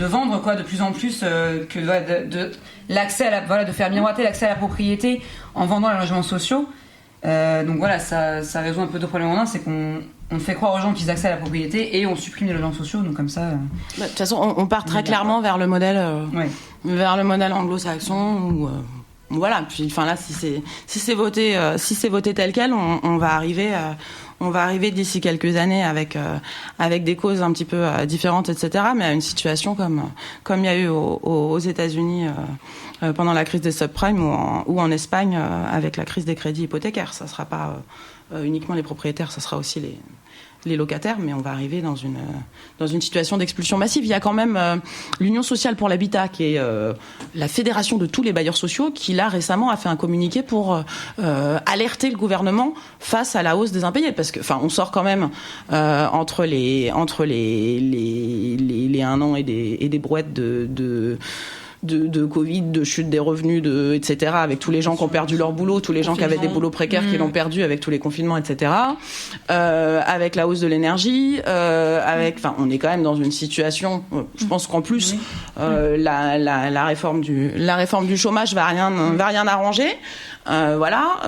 vendre, quoi, de plus en plus, que de l'accès à la, de faire miroiter l'accès à la propriété en vendant les logements sociaux. Donc voilà, ça résout un peu deux problèmes en un, c'est qu'on fait croire aux gens qu'ils accèdent à la propriété et on supprime les logements sociaux, donc comme ça. De toute façon, on part très clairement vers le modèle anglo-saxon où. Voilà, puis enfin là, si c'est voté tel quel, on va arriver d'ici quelques années avec des causes un petit peu différentes, etc. Mais à une situation comme il y a eu aux États-Unis pendant la crise des subprimes ou en Espagne avec la crise des crédits hypothécaires. Ça sera pas uniquement les propriétaires, ça sera aussi les locataires, mais on va arriver dans une situation d'expulsion massive. Il y a quand même l'Union sociale pour l'habitat, qui est la fédération de tous les bailleurs sociaux, qui là récemment a fait un communiqué pour alerter le gouvernement face à la hausse des impayés, parce que enfin on sort quand même entre les 1 an et des brouettes de Covid, de chute des revenus, etc., avec tous les gens qui ont perdu leur boulot, tous les gens qui avaient des boulots précaires qui l'ont perdu avec tous les confinements, etc., avec la hausse de l'énergie, on est quand même dans une situation, je pense qu'en plus, la réforme du chômage va rien arranger.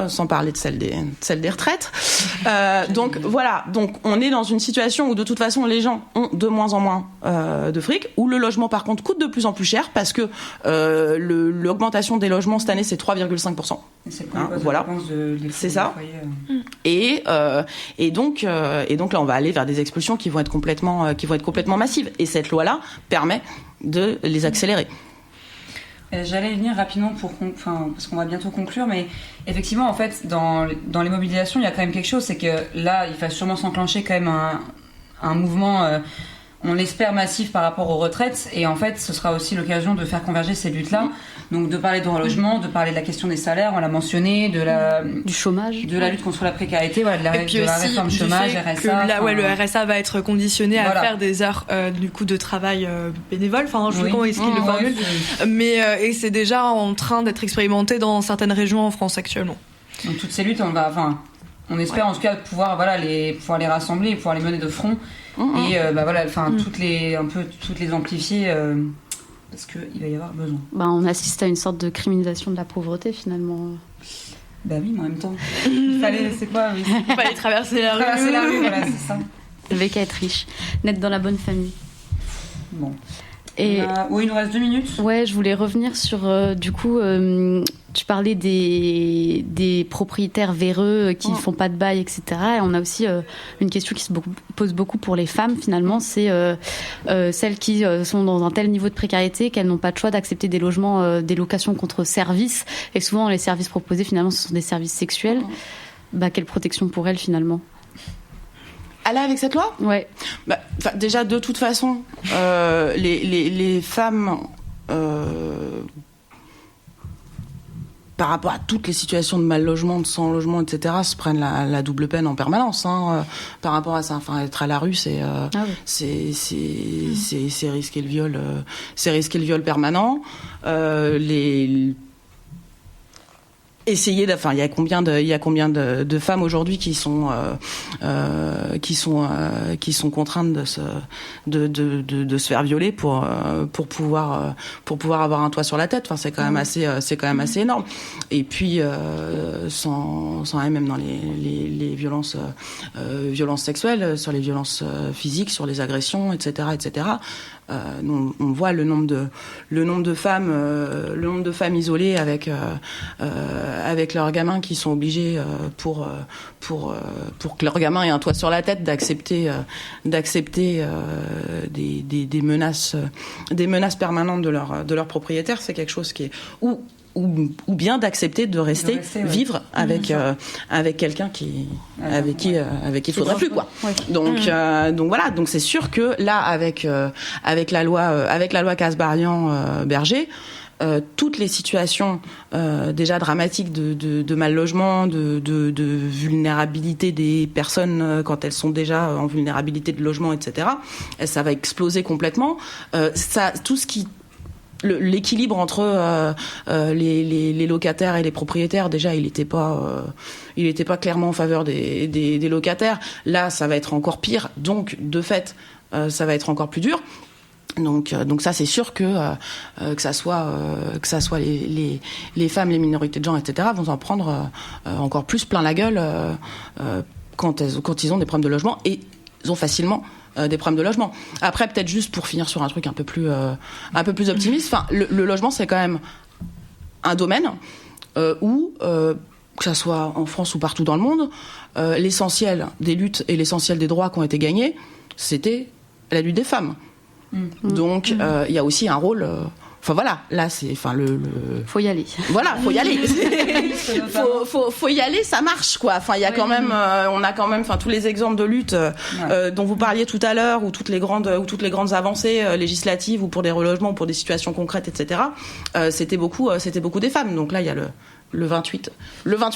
Sans parler de celle des retraites. Donc voilà, donc on est dans une situation où de toute façon les gens ont de moins en moins de fric, où le logement par contre coûte de plus en plus cher parce que l'augmentation des logements cette année c'est 3,5%. Voilà, c'est ça. Et donc là on va aller vers des expulsions qui vont être complètement massives. Et cette loi-là permet de les accélérer. J'allais y venir rapidement parce qu'on va bientôt conclure, mais effectivement, en fait, dans les mobilisations, il y a quand même quelque chose, c'est que là, il va sûrement s'enclencher quand même un mouvement, on l'espère, massif par rapport aux retraites, et en fait, ce sera aussi l'occasion de faire converger ces luttes-là, donc de parler de droit au logement, de parler de la question des salaires, on l'a mentionné, du chômage, de la lutte contre la précarité, voilà, de la réforme chômage, RSA. Le RSA va être conditionné à faire des heures du coup de travail bénévole. Enfin, je sais pas comment est-ce qu'il le formule, mais et c'est déjà en train d'être expérimenté dans certaines régions en France actuellement. Donc toutes ces luttes, on espère en tout cas pouvoir pouvoir les rassembler et pouvoir les mener de front et toutes les amplifier. Parce qu'il va y avoir besoin. On assiste à une sorte de criminalisation de la pauvreté, finalement. Bah oui, mais en même temps, il fallait traverser la rue. Voilà, c'est ça. Il avait qu'à être riche, naître dans la bonne famille. Bon. Et il nous reste 2 minutes. Ouais, je voulais revenir sur, tu parlais des propriétaires véreux qui ne font pas de bail, etc. Et on a aussi une question qui se pose beaucoup pour les femmes, finalement, c'est celles qui sont dans un tel niveau de précarité qu'elles n'ont pas de choix d'accepter des logements, des locations contre services. Et souvent, les services proposés, finalement, ce sont des services sexuels. Quelle protection pour elles, finalement ? Aller avec cette loi ? Ouais. Déjà, de toute façon, les femmes, par rapport à toutes les situations de mal logement, de sans logement, etc., se prennent la double peine en permanence. Par rapport à ça, être à la rue, c'est risquer le viol, permanent. Il y a combien de femmes aujourd'hui qui sont contraintes de se faire violer pour pouvoir avoir un toit sur la tête. Enfin, c'est quand même assez énorme. Et puis sans même dans les violences sexuelles, sur les violences physiques, sur les agressions, etc. On voit le nombre de femmes isolées avec leurs gamins qui sont obligés pour que leur gamin ait un toit sur la tête d'accepter des menaces permanentes de leur propriétaire. C'est quelque chose qui est ou bien d'accepter de rester vivre avec quelqu'un avec qui il faudrait plus, quoi. Ouais. Donc voilà, donc c'est sûr que là avec la loi Kasbarian-Berger, toutes les situations déjà dramatiques de mal logement, de vulnérabilité des personnes quand elles sont déjà en vulnérabilité de logement, etc., ça va exploser complètement. Tout ce qui l'équilibre entre les locataires et les propriétaires, déjà, il n'était pas clairement en faveur des locataires. Là, ça va être encore pire. Donc, de fait, ça va être encore plus dur. Donc ça, c'est sûr que ça soit les femmes, les minorités de genre, etc., vont en prendre encore plus plein la gueule quand ils ont des problèmes de logement, et ils ont facilement des problèmes de logement. Après, peut-être juste pour finir sur un truc un peu plus optimiste, enfin, le logement, c'est quand même un domaine où, que ça soit en France ou partout dans le monde, l'essentiel des luttes et l'essentiel des droits qui ont été gagnés, c'était la lutte des femmes. Donc, il y a aussi un rôle... Enfin voilà, là c'est, faut y aller. Voilà, faut y aller. faut y aller, ça marche, quoi. Enfin, il y a quand même, on a quand même, enfin tous les exemples de lutte dont vous parliez tout à l'heure, ou toutes les grandes avancées législatives, ou pour des relogements, ou pour des situations concrètes, etc. C'était beaucoup des femmes. Donc là, il y a le 28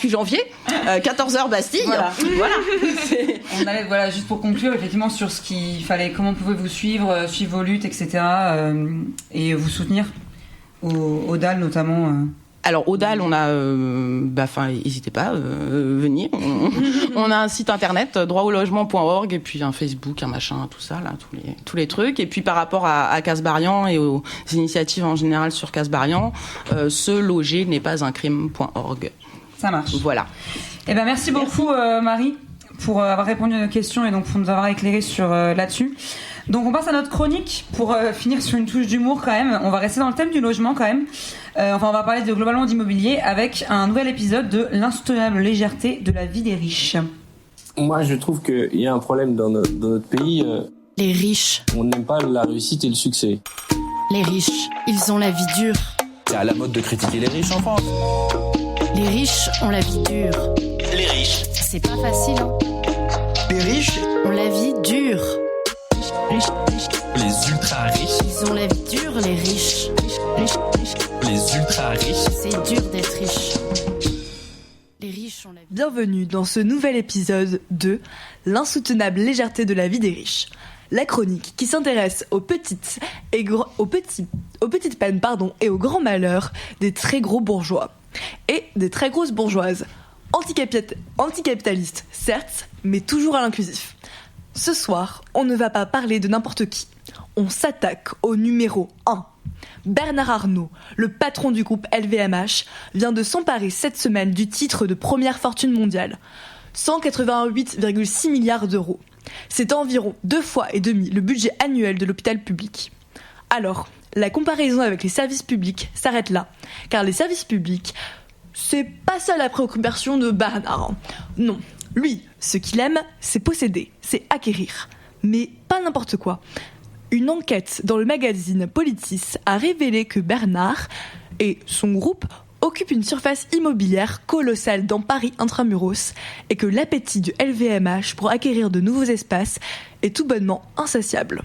janvier, 14h Bastille. Voilà. On allait, juste pour conclure, effectivement, sur ce qu'il fallait, comment pouvez-vous suivre vos luttes, etc., et vous soutenir au DAL notamment. Alors au DAL, on a, n'hésitez pas, venez. On a un site internet, droitaulogement.org, et puis un Facebook, un machin, tout ça, là, tous les trucs. Et puis par rapport à Kasbarian et aux initiatives en général sur Kasbarian, se loger n'est pas un crime.org. Ça marche. Voilà. Eh ben merci beaucoup Marie pour avoir répondu à nos questions et donc pour nous avoir éclairé sur là-dessus. Donc on passe à notre chronique pour finir sur une touche d'humour quand même. On va rester dans le thème du logement quand même. On va parler globalement d'immobilier avec un nouvel épisode de l'insoutenable légèreté de la vie des riches. Moi je trouve qu'il y a un problème dans notre pays. Les riches. On n'aime pas la réussite et le succès. Les riches, ils ont la vie dure. C'est à la mode de critiquer les riches en France. Les riches ont la vie dure. Les riches. C'est pas facile, hein. Les riches ont la vie dure. Les ultra riches. Ils ont la vie dure, les riches. Les ultra riches. C'est dur d'être riche. Les riches ont la vie... Bienvenue dans ce nouvel épisode de l'insoutenable légèreté de la vie des riches. La chronique qui s'intéresse aux petites peines et aux grands malheurs des très gros bourgeois et des très grosses bourgeoises. Anticapitalistes, certes, mais toujours à l'inclusif. Ce soir, on ne va pas parler de n'importe qui. On s'attaque au numéro 1. Bernard Arnault, le patron du groupe LVMH, vient de s'emparer cette semaine du titre de première fortune mondiale. 188,6 milliards d'euros. C'est environ 2,5 fois le budget annuel de l'hôpital public. Alors, la comparaison avec les services publics s'arrête là, car les services publics, c'est pas ça la préoccupation de Bernard. Non, lui, ce qu'il aime, c'est posséder, c'est acquérir. Mais pas n'importe quoi. Une enquête dans le magazine Politis a révélé que Bernard et son groupe occupent une surface immobilière colossale dans Paris intramuros et que l'appétit du LVMH pour acquérir de nouveaux espaces est tout bonnement insatiable.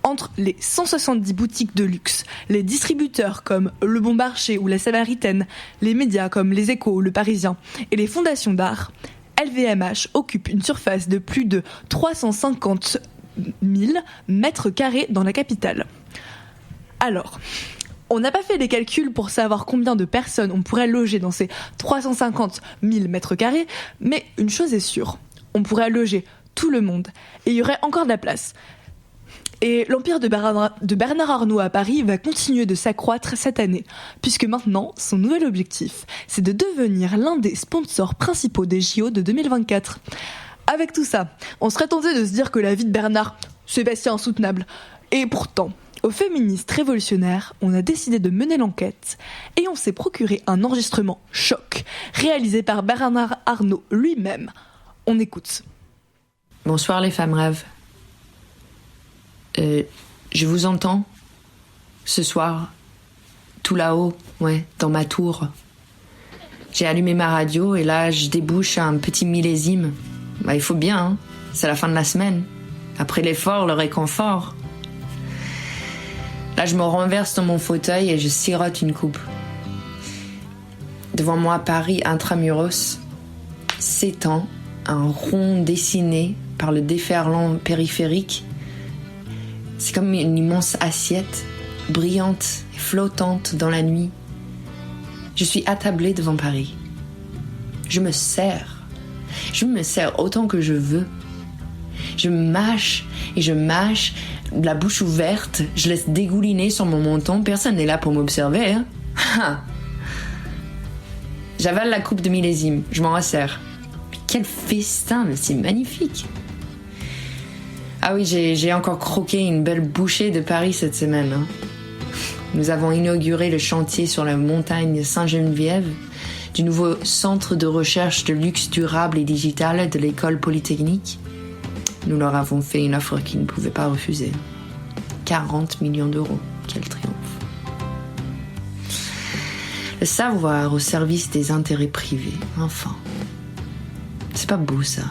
Entre les 170 boutiques de luxe, les distributeurs comme Le Bon Marché ou La Samaritaine, les médias comme Les Échos ou Le Parisien et les fondations d'art, LVMH occupe une surface de plus de 350 000 mètres carrés dans la capitale. Alors, on n'a pas fait les calculs pour savoir combien de personnes on pourrait loger dans ces 350 000 mètres carrés, mais une chose est sûre, on pourrait loger tout le monde et il y aurait encore de la place. Et l'empire de Bernard Arnault à Paris va continuer de s'accroître cette année, puisque maintenant, son nouvel objectif, c'est de devenir l'un des sponsors principaux des JO de 2024. Avec tout ça, on serait tenté de se dire que la vie de Bernard, c'est Bastien insoutenable. Et pourtant, aux féministes révolutionnaires, on a décidé de mener l'enquête et on s'est procuré un enregistrement choc, réalisé par Bernard Arnault lui-même. On écoute. Bonsoir les femmes rêves. Je vous entends ce soir tout là-haut, ouais, dans ma tour. J'ai allumé ma radio et là, je débouche un petit millésime. Bah, il faut bien, hein. C'est la fin de la semaine. Après l'effort, le réconfort. Là, je me renverse dans mon fauteuil et je sirote une coupe. Devant moi, Paris intramuros s'étend, un rond dessiné par le déferlant périphérique. C'est comme une immense assiette, brillante et flottante dans la nuit. Je suis attablée devant Paris. Je me sers autant que je veux. Je mâche et je mâche, la bouche ouverte, je laisse dégouliner sur mon menton. Personne n'est là pour m'observer, hein. J'avale la coupe de millésime, je m'en resserre. Quel festin, c'est magnifique. Ah oui, j'ai encore croqué une belle bouchée de Paris cette semaine, hein. Nous avons inauguré le chantier sur la montagne Sainte-Geneviève du nouveau centre de recherche de luxe durable et digital de l'école polytechnique. Nous leur avons fait une offre qu'ils ne pouvaient pas refuser. 40 millions d'euros. Quel triomphe. Le savoir au service des intérêts privés. Enfin. C'est pas beau, ça.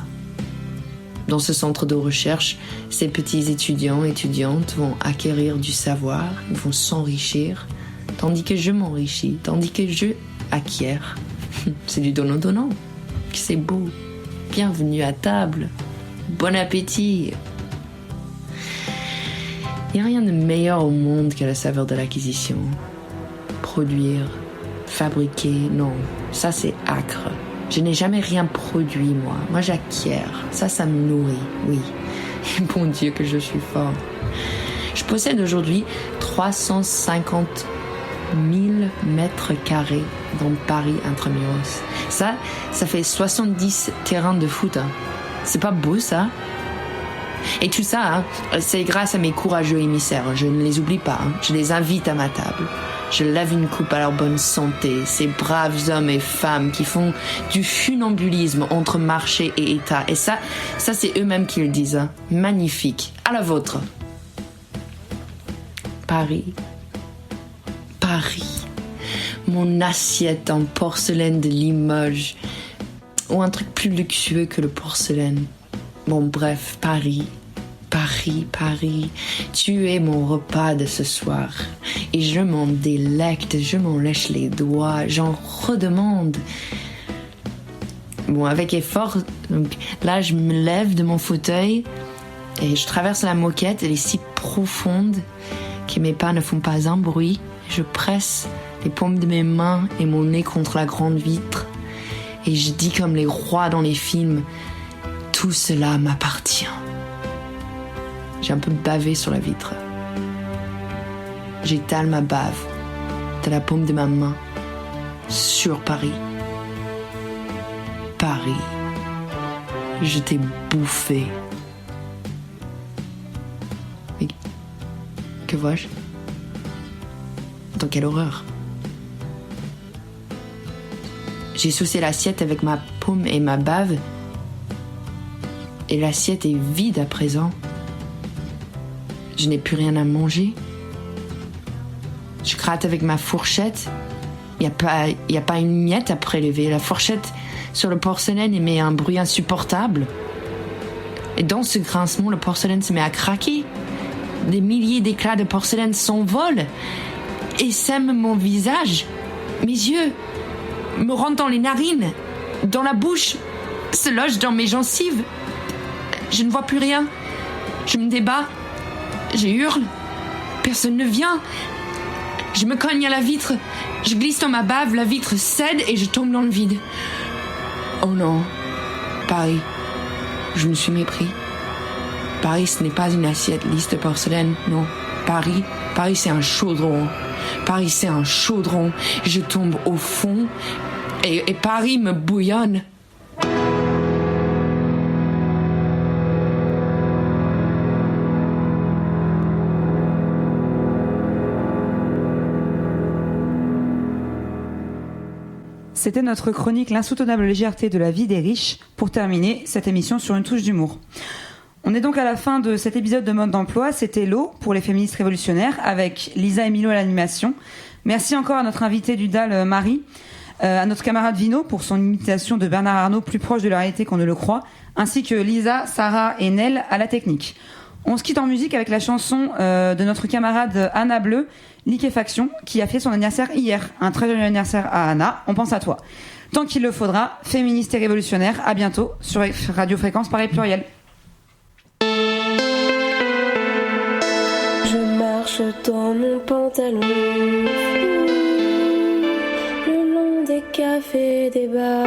Dans ce centre de recherche, ces petits étudiants et étudiantes vont acquérir du savoir, ils vont s'enrichir, tandis que je m'enrichis, tandis que je acquiers. C'est du donnant-donnant. C'est beau. Bienvenue à table. Bon appétit. Il n'y a rien de meilleur au monde que la saveur de l'acquisition. Produire, fabriquer, non, ça c'est âcre. Je n'ai jamais rien produit, moi. Moi, j'acquiers. Ça me nourrit, oui. Et bon Dieu que je suis fort. Je possède aujourd'hui 350 000 mètres carrés dans Paris intramuros. Ça fait 70 terrains de foot, hein. C'est pas beau, ça? Et tout ça, hein, c'est grâce à mes courageux émissaires. Je ne les oublie pas, hein. Je les invite à ma table. Je lève une coupe à leur bonne santé, ces braves hommes et femmes qui font du funambulisme entre marché et État. Et ça c'est eux-mêmes qui le disent, hein. Magnifique. À la vôtre. Paris. Mon assiette en porcelaine de Limoges. Ou un truc plus luxueux que le porcelaine. Bon, bref, Paris. Tu es mon repas de ce soir. Et je m'en délecte, je m'en lèche les doigts, j'en redemande. Bon, avec effort, donc là, je me lève de mon fauteuil et je traverse la moquette. Elle est si profonde que mes pas ne font pas un bruit. Je presse les paumes de mes mains et mon nez contre la grande vitre. Et je dis comme les rois dans les films, tout cela m'appartient. J'ai un peu bavé sur la vitre. J'étale ma bave de la paume de ma main sur Paris. Paris, je t'ai bouffé. Mais que vois-je? Dans quelle horreur! J'ai saucé l'assiette avec ma paume et ma bave. Et l'assiette est vide à présent. Je n'ai plus rien à manger. Je gratte avec ma fourchette. Il n'y a pas une miette à prélever. La fourchette sur le porcelaine émet un bruit insupportable. Et dans ce grincement, le porcelaine se met à craquer. Des milliers d'éclats de porcelaine s'envolent et sèment mon visage. Mes yeux me rentrent dans les narines, dans la bouche, se logent dans mes gencives. Je ne vois plus rien. Je me débats. Je hurle. Personne ne vient. Je me cogne à la vitre. Je glisse dans ma bave, la vitre cède et je tombe dans le vide. Oh non. Paris. Je me suis mépris. Paris, ce n'est pas une assiette lisse de porcelaine, non. Paris, c'est un chaudron. Paris, c'est un chaudron. Je tombe au fond et Paris me bouillonne. C'était notre chronique L'insoutenable légèreté de la vie des riches pour terminer cette émission sur une touche d'humour. On est donc à la fin de cet épisode de Mode d'emploi. C'était l'eau pour les féministes révolutionnaires avec Lisa et Milo à l'animation, Merci encore à notre invitée du DAL, Marie, à notre camarade Vino pour son imitation de Bernard Arnault plus proche de la réalité qu'on ne le croit, ainsi que Lisa, Sarah et Nel à la technique. On se quitte en musique avec la chanson de notre camarade Anna Bleu, Liquéfaction, qui a fait son anniversaire hier. Un très joyeux anniversaire à Anna, on pense à toi. Tant qu'il le faudra, féministe et révolutionnaire, à bientôt sur Radio Fréquence Paris Pluriel. Je marche dans mon pantalon le long des cafés, des bars.